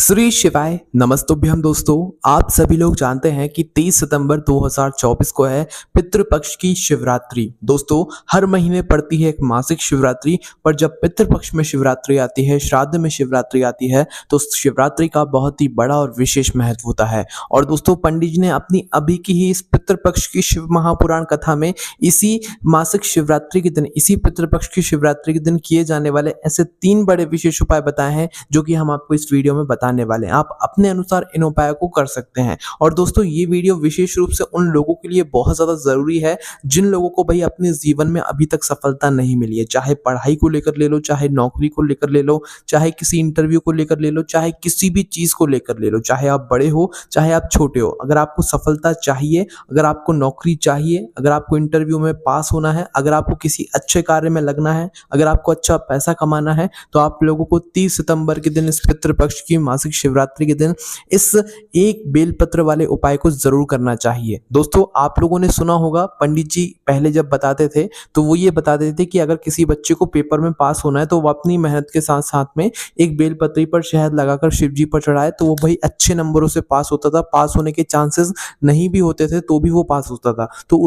श्री शिवाय नमस्तुभ्यम दोस्तों। आप सभी लोग जानते हैं कि 23 सितंबर 2024 को है पितृपक्ष की शिवरात्रि। दोस्तों, हर महीने पड़ती है एक मासिक शिवरात्रि, पर जब पितृपक्ष में शिवरात्रि आती है, श्राद्ध में शिवरात्रि आती है, तो शिवरात्रि का बहुत ही बड़ा और विशेष महत्व होता है। और दोस्तों, पंडित जी ने अपनी अभी की ही इस पितृपक्ष की शिव महापुराण कथा में इसी मासिक शिवरात्रि के दिन, इसी पितृपक्ष की शिवरात्रि के दिन किए जाने वाले ऐसे 3 बड़े विशेष उपाय बताए हैं, जो कि हम आपको इस वीडियो में बताने वाले हैं। आप अपने अनुसार इन उपायों को कर सकते हैं। और दोस्तों, ये वीडियो विशेष रूप से उन लोगों के लिए बहुत ज़्यादा ज़रूरी है जिन लोगों को भाई अपने जीवन में अभी तक सफलता नहीं मिली है। चाहे पढ़ाई को लेकर ले लो, चाहे नौकरी को लेकर ले लो, चाहे किसी इंटरव्यू को लेकर ले लो, चाहे किसी भी चीज़ को लेकर ले लो, चाहे आप बड़े हो, चाहे आप छोटे हो। अगर आपको सफलता चाहिए, अगर आपको नौकरी चाहिए, अगर आपको इंटरव्यू में पास होना है, अगर आपको किसी अच्छे कार्य में लगना है, अगर आपको अच्छा पैसा कमाना है, तो आप लोगों को 30 सितंबर के दिन, इस पितृपक्ष की मासिक शिवरात्रि के दिन, इस एक बेलपत्र वाले उपाय को जरूर करना चाहिए। दोस्तों, आप लोगों ने सुना होगा, पंडित जी पहले जब बताते थे तो वो ये बताते थे कि अगर किसी बच्चे को पेपर में पास होना है तो वो अपनी मेहनत के साथ साथ में एक बेलपत्री पर शहद लगाकर शिव जी पर चढ़ाए तो वो भाई अच्छे नंबरों से पास होता था। पास होने के चांसेस नहीं भी होते थे तो भी वो पास होता था। तो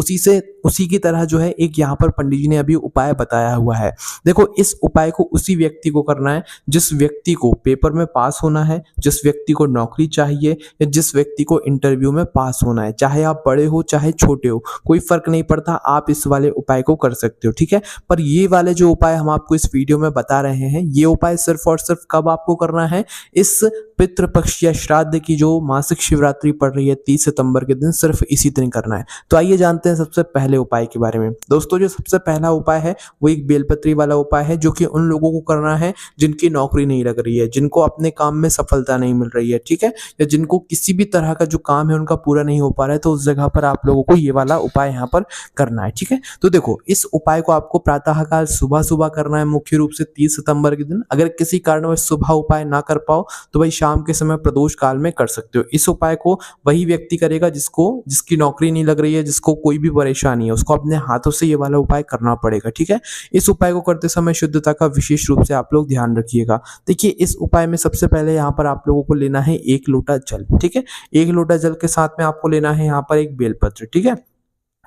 उसी की तरह जो है एक यहाँ पर पंडित जी ने अभी उपाय बताया हुआ है। देखो, इस उपाय को उसी व्यक्ति को करना है जिस व्यक्ति को पेपर में पास होना है, जिस व्यक्ति को नौकरी चाहिए, या जिस व्यक्ति को इंटरव्यू में पास होना है। चाहे आप बड़े हो, चाहे छोटे हो, कोई फर्क नहीं पड़ता, आप इस वाले उपाय को कर सकते हो। ठीक है, पर ये वाले जो उपाय हम आपको इस वीडियो में बता रहे हैं, ये उपाय सिर्फ और सिर्फ कब आपको करना है? इस पितृपक्ष या श्राद्ध की जो मासिक शिवरात्रि पड़ रही है 30 सितंबर के दिन, सिर्फ इसी दिन करना है। तो आइए जानते हैं सबसे पहले उपाय के बारे में। दोस्तों, जो सबसे पहला उपाय है वो एक बेलपत्री वाला उपाय है, जो कि उन लोगों को करना है जिनकी नौकरी नहीं लग रही है, जिनको अपने काम में सफलता नहीं मिल रही है, ठीक है, या जिनको किसी भी तरह का जो काम है उनका पूरा नहीं हो पा रहा है। तो उस जगह पर आप लोगों को ये वाला उपाय यहाँ पर करना है। ठीक है, तो देखो, इस उपाय को आपको प्रातःकाल सुबह सुबह करना है, मुख्य रूप से 30 सितंबर के दिन। अगर किसी कारणवश सुबह उपाय ना कर पाओ तो भाई शाम के समय प्रदोष काल में कर सकते हो। इस उपाय को वही व्यक्ति करेगा जिसकी नौकरी नहीं लग रही है, जिसको कोई भी परेशानी है, उसको अपने हाथों से ये वाला उपाय करना पड़ेगा। ठीक है, इस उपाय को करते समय शुद्धता का विशेष रूप से आप लोग ध्यान रखिएगा। देखिए, इस उपाय में सबसे पहले यहाँ पर आप लोगों को लेना है 1 लोटा जल। ठीक है, 1 लोटा जल के साथ में आपको लेना है यहाँ पर एक बेलपत्र। ठीक है,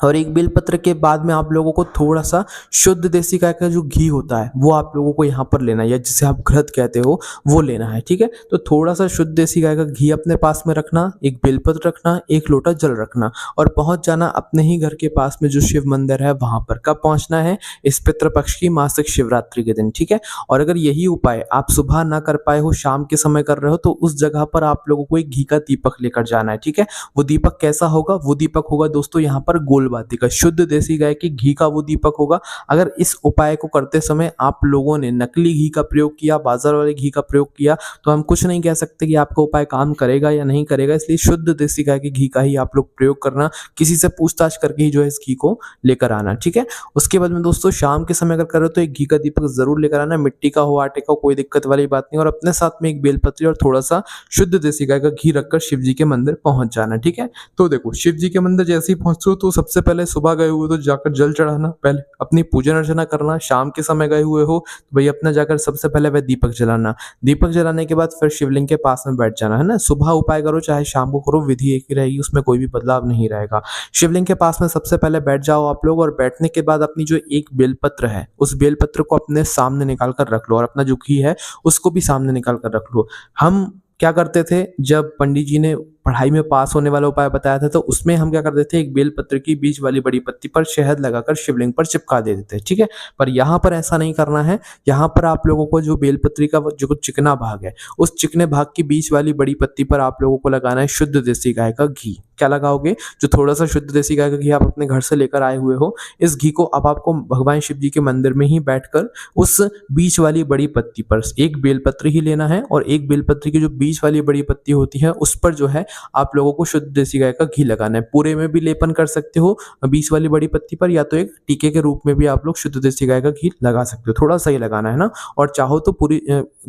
और एक बेलपत्र के बाद में आप लोगों को थोड़ा सा शुद्ध देसी गाय का जो घी होता है वो आप लोगों को यहाँ पर लेना है, या जिसे आप घृत कहते हो वो लेना है। ठीक है, तो थोड़ा सा शुद्ध देसी गाय का घी अपने पास में रखना, एक बेलपत्र रखना, 1 लोटा जल रखना, और पहुंच जाना अपने ही घर के पास में जो शिव मंदिर है वहां पर। कब पहुंचना है? इस पितृपक्ष की मासिक शिवरात्रि के दिन। ठीक है, और अगर यही उपाय आप सुबह ना कर पाए हो, शाम के समय कर रहे हो, तो उस जगह पर आप लोगों को एक घी का दीपक लेकर जाना है। ठीक है, वो दीपक कैसा होगा? वो दीपक होगा दोस्तों यहाँ पर गोलबाती का, शुद्ध देसी गाय की घी का वो दीपक होगा। अगर इस उपाय को करते समय आप लोगों ने नकली घी का प्रयोग किया, बाजार वाले घी का प्रयोग किया, तो हम कुछ नहीं कह सकते कि आपका उपाय काम करेगा या नहीं करेगा। इसलिए शुद्ध देसी गाय की घी का ही आप लोग प्रयोग करना, किसी से पूछताछ करके ही जो है इस घी को लेकर आना। ठीक है, उसके बाद में दोस्तों शाम के समय अगर करो तो एक घी का दीपक जरूर लेकर आना, मिट्टी का हो, आटे का, कोई दिक्कत वाली बात नहीं। और अपने साथ में एक बेलपत्री और थोड़ा सा शुद्ध देसी गाय का घी रखकर शिव जी के मंदिर पहुंच जाना। ठीक है, तो देखो, शिव जी के मंदिर जैसे ही पहुंचो तो सबसे पहले सुबह गए हुए तो जाकर जल चढ़ाना, पहले अपनी पूजन अर्चना करना। शाम के समय गए हुए हो तो भाई अपना जाकर सबसे पहले वह दीपक जलाना। दीपक जलाने के बाद फिर शिवलिंग के पास में बैठ जाना, है ना। सुबह उपाय करो चाहे शाम को करो, विधि एक ही रहेगी, उसमें कोई भी बदलाव नहीं रहेगा। शिवलिंग के पास में सबसे पहले बैठ जाओ आप लोग, और बैठने के बाद अपनी जो एक बेलपत्र है उस बेलपत्र को अपने सामने निकाल कर रख लो, और अपना जो घी है उसको भी सामने निकाल कर रख लो। हम क्या करते थे, जब पंडित जी ने पढ़ाई में पास होने वाला उपाय बताया था तो उसमें हम क्या करते थे, एक बेलपत्र की बीच वाली बड़ी पत्ती पर शहद लगाकर शिवलिंग पर चिपका देते थे। ठीक है, पर यहाँ पर ऐसा नहीं करना है। यहाँ पर आप लोगों को जो बेलपत्री का जो चिकना भाग है, उस चिकने भाग की बीच वाली बड़ी पत्ती पर आप लोगों को लगाना है शुद्ध देसी गाय का घी। क्या लगाओगे? जो थोड़ा सा शुद्ध देसी गाय का घी आप अपने घर से लेकर आए हुए हो, इस घी को अब आपको भगवान शिव जी के मंदिर में ही बैठकर उस बीच वाली बड़ी पत्ती पर एक बेलपत्र ही लेना है, और एक बेलपत्र की जो बीच वाली बड़ी पत्ती होती है उस पर जो है आप लोगों को शुद्ध देसी गाय का घी लगाना है। पूरे में भी लेपन कर सकते हो बीच वाली बड़ी पत्ती पर, या तो एक टीके के रूप में भी आप लोग शुद्ध देसी गाय का घी लगा सकते हो। थोड़ा सा ही लगाना है ना, और चाहो तो पूरी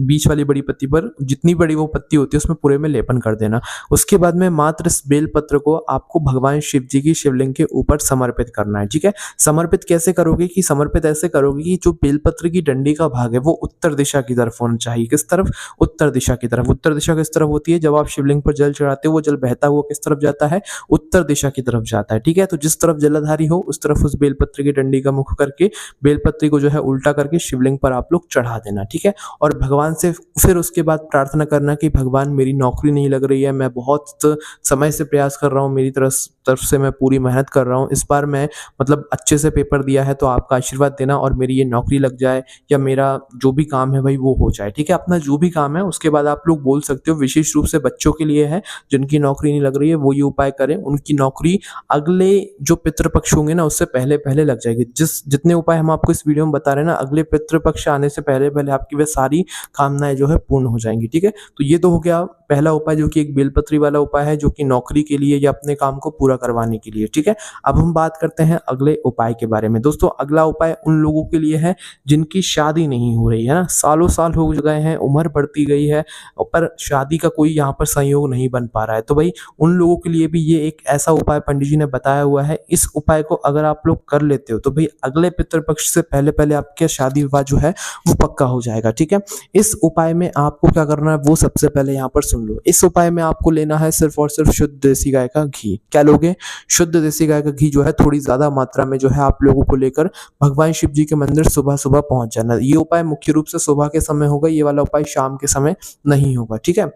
बीच वाली बड़ी पत्ती पर जितनी बड़ी वो पत्ती होती है उसमें पूरे में लेपन कर देना। उसके बाद में मात्र इस बेल पत्र को आपको भगवान शिव जी की शिवलिंग के ऊपर समर्पित करना है। ठीक है, समर्पित कैसे करोगे कि समर्पित ऐसे करोगे कि जो बेलपत्र की डंडी का भाग है वो उत्तर दिशा की तरफ होना चाहिए। किस तरफ? उत्तर दिशा की तरफ। उत्तर दिशा किस तरफ होती है? जब आप शिवलिंग पर जल चढ़ाते हो वो जल बहता हुआ किस तरफ जाता है? उत्तर दिशा की तरफ जाता है। ठीक है, तो जिस तरफ जलाधारी हो उस तरफ उस बेलपत्र की डंडी का मुख करके बेलपत्री को जो है उल्टा करके शिवलिंग पर आप लोग चढ़ा देना। ठीक है, और भगवान से फिर उसके बाद प्रार्थना करना कि भगवान मेरी नौकरी नहीं लग रही है, मैं बहुत समय से प्रयास कर रहा हूँ, मेरी तरफ से मैं पूरी मेहनत कर रहा हूँ, इस बार मैं मतलब अच्छे से पेपर दिया है तो आपका आशीर्वाद देना और मेरी ये नौकरी लग जाए या मेरा जो भी काम है भाई वो हो जाए। ठीक है, अपना जो भी काम है उसके बाद आप लोग बोल सकते हो। विशेष रूप से बच्चों के लिए है जिनकी नौकरी नहीं लग रही है, वो ये उपाय करें, उनकी नौकरी अगले जो पितृपक्ष होंगे ना उससे पहले पहले लग जाएगी। जितने उपाय हम आपको इस वीडियो में बता रहे हैं ना, अगले पितृपक्ष आने से पहले पहले आपकी वे सारी कामनाएं जो है पूर्ण हो जाएंगी। ठीक है, तो ये तो हो गया पहला उपाय जो कि एक बेलपत्री वाला उपाय है, जो कि नौकरी के लिए या अपने काम को पूरा करवाने के लिए। ठीक है, अब हम बात करते हैं अगले उपाय के बारे में। दोस्तों, अगला उपाय उन लोगों के लिए है जिनकी शादी नहीं हो रही है ना, सालों साल हो गए हैं, उम्र बढ़ती गई है पर शादी का कोई यहाँ पर संयोग नहीं बन पा रहा है। तो भाई उन लोगों के लिए भी ये एक ऐसा उपाय पंडित जी ने बताया हुआ है। इस उपाय को अगर आप लोग कर लेते हो तो भाई अगले पितृपक्ष से पहले पहले आपके शादी विवाह जो है वो पक्का हो जाएगा। ठीक है, इस उपाय में आपको क्या करना है वो सबसे पहले यहाँ पर सुन लो। इस उपाय में आपको लेना है सिर्फ और सिर्फ शुद्ध देसी गाय का घी। क्या लोगे? शुद्ध देसी गाय का घी जो है थोड़ी ज्यादा मात्रा में जो है आप लोगों को लेकर भगवान शिव जी के मंदिर सुबह सुबह पहुंच जाना। ये उपाय मुख्य रूप से सुबह के समय होगा, ये वाला उपाय शाम के समय नहीं होगा। ठीक है,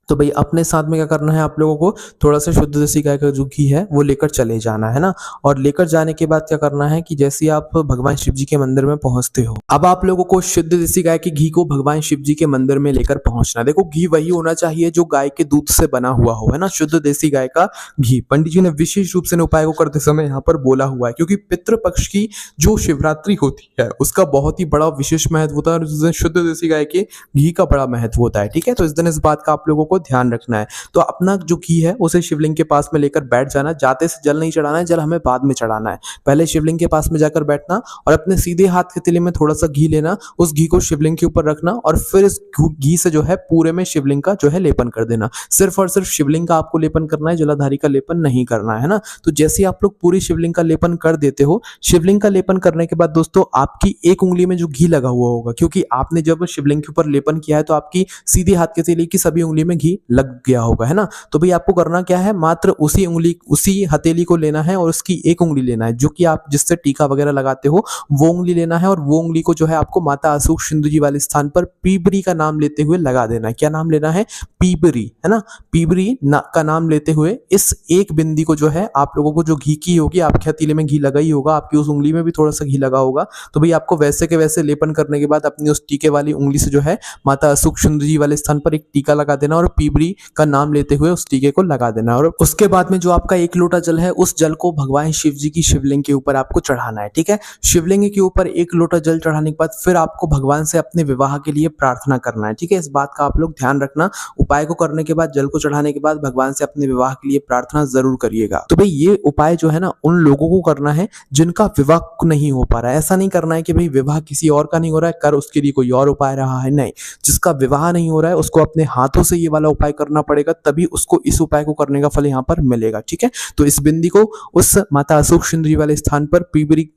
तो भाई अपने साथ में क्या करना है आप लोगों को, थोड़ा सा शुद्ध देसी गाय का जो घी है वो लेकर चले जाना है ना। और लेकर जाने के बाद क्या करना है कि जैसे आप भगवान शिव जी के मंदिर में पहुंचते हो, अब आप लोगों को शुद्ध देसी गाय के घी को भगवान शिव जी के मंदिर में लेकर पहुंचना। देखो, घी वही होना चाहिए जो गाय के दूध से बना हुआ हो, है ना, शुद्ध देसी गाय का घी। पंडित जी ने विशेष रूप से उपाय को करते समय यहाँ पर बोला हुआ है क्योंकि पितृपक्ष की जो शिवरात्रि होती है उसका बहुत ही बड़ा विशेष महत्व होता है और उस दिन शुद्ध देसी गाय के घी का बड़ा महत्व होता है। ठीक है, तो इस दिन इस बात का आप लोगों को ध्यान रखना है। तो अपना जो घी है उसे शिवलिंग के पास में लेकर बैठ जाना। जाते से जल नहीं चढ़ाना है, जल हमें बाद में चढ़ाना है। पहले शिवलिंग के पास में जाकर बैठना और अपने सीधे हाथ के तिले में थोड़ा सा घी लेना, उस घी को शिवलिंग के ऊपर रखना और फिर इस घी से जो है पूरे में शिवलिंग का जो है लेपन कर देना। सिर्फ और सिर्फ शिवलिंग का आपको लेपन करना है, जलाधारी का लेपन नहीं करना है ना। तो जैसे ही आप लोग पूरी शिवलिंग का लेपन कर देते हो, शिवलिंग का लेपन करने के बाद दोस्तों आपकी एक उंगली में जो घी लगा हुआ होगा, क्योंकि आपने जब शिवलिंग के ऊपर लेपन किया है तो आपकी सीधे हाथ के तिले की सभी उंगली में घी लग गया होगा, है ना। तो भाई आपको करना क्या है, मात्र उसी उंगली, उसी हथेली को लेना है और उसकी एक उंगली लेना है जो कि आप जिससे टीका वगैरह लगाते हो, वो उंगली लेना है और वो उंगली को जो है आपको माता अशोक सिंधु जी वाले स्थान पर पीबरी का नाम लेते हुए लगा देना है। क्या नाम लेना है? पीबरी, है ना। पीबरी का नाम लेते हुए इस एक बिंदी को जो है आप लोगों को जो घी की होगी, आपके हथेली में घी लगा ही होगा, आपकी उस उंगली में भी थोड़ा सा घी लगा होगा, तो भाई आपको वैसे के वैसे लेपन करने के बाद अपनी उस टीके वाली उंगली से जो है माता अशोक सिंधु जी वाले स्थान पर एक टीका लगा देना और पीबरी का नाम लेते हुए उस टीके को लगा देना। और उसके बाद में जो आपका एक लोटा जल है उस जल को भगवान शिव जी की शिवलिंग के ऊपर आपको चढ़ाना है। ठीक है, शिवलिंग के ऊपर एक लोटा जल चढ़ाने के बाद फिर आपको भगवान से अपने विवाह के लिए प्रार्थना करना है। ठीक है, इस बात का आप लोग ध्यान रखना। उपाय को करने के बाद, जल को चढ़ाने के बाद भगवान से अपने विवाह के लिए प्रार्थना जरूर करिएगा। तो भाई ये उपाय जो है ना उन लोगों को करना है जिनका विवाह नहीं हो पा रहा है। ऐसा नहीं करना है कि भाई विवाह किसी और का नहीं हो रहा है, कर उसके लिए कोई और उपाय रहा है, नहीं। जिसका विवाह नहीं हो रहा है उसको अपने हाथों से ये वाला उपाय करना पड़ेगा, तभी उसको इस उपाय को करने का फल यहाँ पर मिलेगा। ठीक है, तो इस बिंदी को उस माता अशोक सिंधु जी वाले स्थान पर पीबरी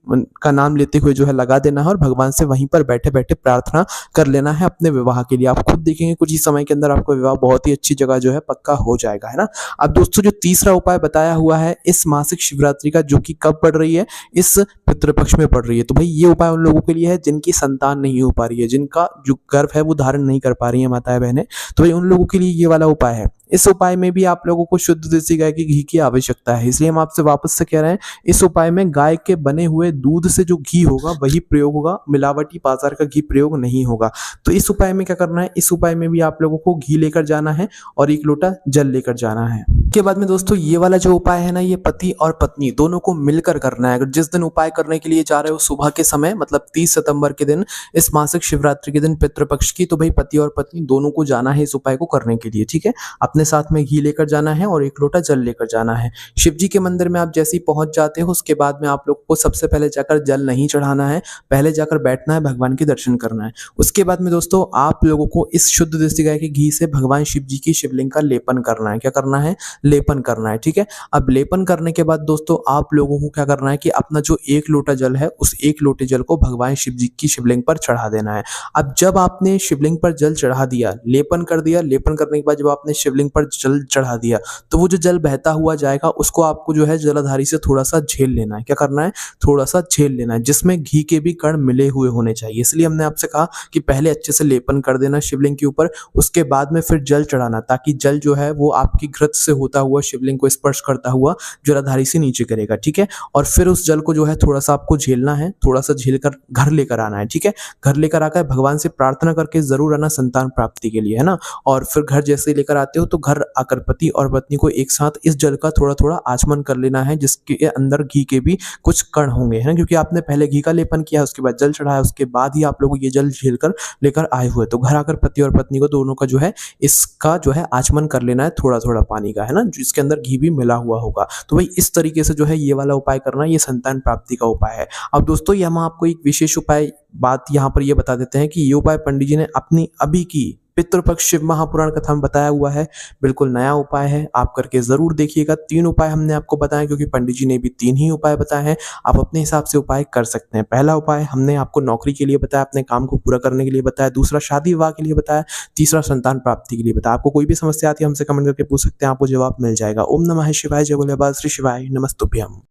का नाम लेते हुए जो है लगा देना है और भगवान से वहीं पर बैठे बैठे प्रार्थना कर लेना है अपने विवाह के लिए। आप खुद देखेंगे कुछ ही समय के अंदर आपका विवाह बहुत ही अच्छी जगह जो है पक्का हो जाएगा, है ना। अब दोस्तों जो तीसरा उपाय बताया हुआ है इस मासिक शिवरात्रि का, जो कि कब पड़ रही है, इस पितृपक्ष में पड़ रही है। तो भाई ये उपाय उन लोगों के लिए है जिनकी संतान नहीं हो पा रही है, जिनका जो गर्भ है वो धारण नहीं कर पा रही है माताएं बहनें, तो भाई उन लोगों के लिए ये वाला उपाय है। इस उपाय में भी आप लोगों को शुद्ध देसी गाय के घी की आवश्यकता है, इसलिए हम आपसे वापस से कह रहे हैं, इस उपाय में गाय के बने हुए दूध से जो घी होगा वही प्रयोग होगा, मिलावटी बाजार का घी प्रयोग नहीं होगा। तो इस उपाय में क्या करना है, इस उपाय में भी आप लोगों को घी लेकर जाना है और एक लोटा जल लेकर जाना है। उसके बाद में दोस्तों ये वाला जो उपाय है ना, ये पति और पत्नी दोनों को मिलकर करना है। अगर जिस दिन उपाय करने के लिए जा रहे हो सुबह के समय, मतलब 30 सितंबर के दिन, इस मासिक शिवरात्रि के दिन पितृपक्ष की, तो भाई पति और पत्नी दोनों को जाना है इस उपाय को करने के लिए, ठीक है। अपने साथ में घी लेकर जाना है और 1 लोटा जल लेकर जाना है। शिव जी के मंदिर में आप जैसे ही पहुंच जाते हो, उसके बाद में आप लोग को सबसे पहले जाकर जल नहीं चढ़ाना है, पहले जाकर बैठना है, भगवान के दर्शन करना है। उसके बाद में दोस्तों आप लोगों को इस शुद्ध देसी गाय के घी से भगवान शिव जी की शिवलिंग का लेपन करना है। क्या करना है? लेपन करना है, ठीक है। अब लेपन करने के बाद दोस्तों आप लोगों को क्या करना है कि अपना जो 1 लोटा जल है, उस 1 लोटे जल को भगवान शिव जी की शिवलिंग पर चढ़ा देना है। अब जब आपने शिवलिंग पर जल चढ़ा दिया, लेपन कर दिया, लेपन करने के बाद जब आपने शिवलिंग पर जल चढ़ा दिया, तो वो जो जल बहता हुआ जाएगा उसको आपको जो है जलाधारी से थोड़ा-सा झेल लेना है। क्या करना है? थोड़ा-सा झेल लेना है, जिसमें घी के भी कण मिले हुए होने चाहिए। इसलिए हमने आपसे कहा कि पहले अच्छे से लेपन कर देना शिवलिंग के ऊपर, उसके बाद में फिर जल चढ़ाना, ताकि जल जो है वो आपकी घृत से होता हुआ शिवलिंग को स्पर्श करता हुआ जलाधारी से नीचे गिरेगा, ठीक है। और फिर उस जल को जो है थोड़ा-सा आपको झेलना है, थोड़ा-सा झेल कर घर लेकर आना है, ठीक है। घर लेकर आकर भगवान से प्रार्थना करके ज़रूर आना संतान प्राप्ति के लिए, है ना। और फिर घर जैसे ही लेकर आते हो तो घर आकर पति और पत्नी को एक साथ इस जल का थोड़ा-थोड़ा आचमन कर लेना है, जिसके अंदर घी के भी कुछ कण होंगे, है ना, क्योंकि आपने पहले घी का लेपन किया, उसके बाद जल चढ़ाया, उसके बाद ही आप लोग ये जल झेल कर लेकर आए हुए। तो घर आकर पति और पत्नी को दोनों का जो है इसका जो है आचमन कर लेना है थोड़ा-थोड़ा पानी का, है ना, जिसके अंदर घी भी मिला हुआ होगा। तो भाई इस तरीके से जो है ये वाला उपाय करना, ये संतान प्राप्ति का उपाय है। अब दोस्तों ये हम आपको एक विशेष उपाय बात यहाँ पर ये बता देते हैं कि ये उपाय पंडित जी ने अपनी अभी की पितृपक्ष शिव महापुराण कथा में बताया हुआ है। बिल्कुल नया उपाय है, आप करके ज़रूर देखिएगा। 3 उपाय हमने आपको बताए, क्योंकि पंडित जी ने भी 3 ही उपाय बताए हैं। आप अपने हिसाब से उपाय कर सकते हैं। पहला उपाय हमने आपको नौकरी के लिए बताया, अपने काम को पूरा करने के लिए बताया। दूसरा शादी विवाह के लिए बताया। तीसरा संतान प्राप्ति के लिए बताया। आपको कोई भी समस्या आती है हमसे कमेंट करके पूछ सकते हैं, आपको जवाब मिल जाएगा। ओम नमः शिवाय, जय भोले बाबा श्री शिवाय, नमस्तुभ्यम।